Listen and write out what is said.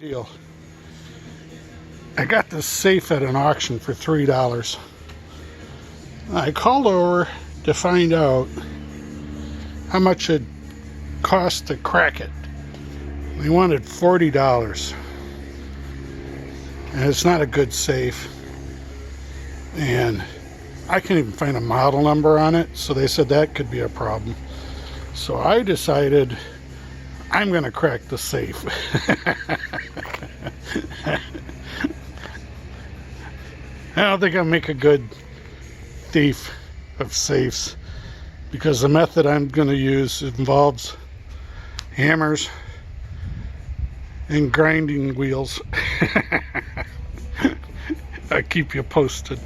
Deal. I got this safe at an auction for $3. I called over to find out how much it cost to crack it. They wanted $40. And it's not a good safe. And I can't even find a model number on it, so they said that could be a problem. So I decided I'm gonna crack the safe. I don't think I'll make a good thief of safes, because the method I'm gonna use involves hammers and grinding wheels. I'll keep you posted.